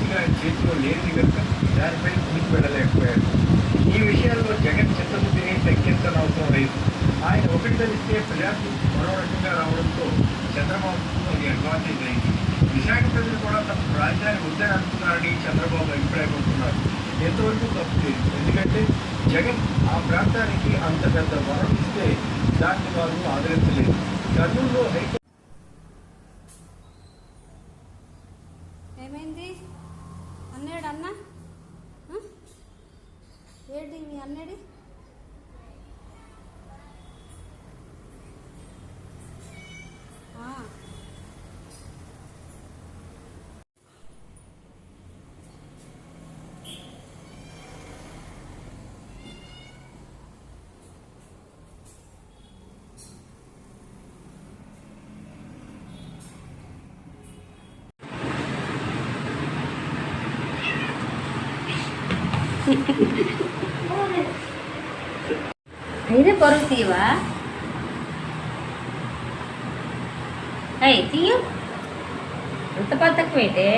పూర్తిగా ఆయన చేతిలో లేని కనుక దానిపై ముందుకు వెళ్ళలేకపోయారు. ఈ విషయాల్లో జగన్ చిత్తబుద్ధిని తగ్గించనవసరం లేదు. ఆయన ఒకటి తెలిస్తే ప్రజలకు మరో రకంగా రావడంతో చంద్రబాబుకు అది అడ్వాంటేజ్ అయింది. విశాఖ ప్రజలు కూడా తమ రాజధాని వద్దని అనుకున్నారని చంద్రబాబు అభిప్రాయపడుతున్నారు. ఎంతవరకు తప్పు లేదు. ఎందుకంటే జగన్ ఆ ప్రాంతానికి అంత పెద్ద వరం ఇస్తే దాన్ని వారు ఆదరించలేదు. కర్నూలులో ఏమైంది అన్నాడు అన్న ఏంటి మీ అన్నాడు అయినా పరుగు తీయవా? అయ్యి తీయ అంత పద్ధతి పెట్టే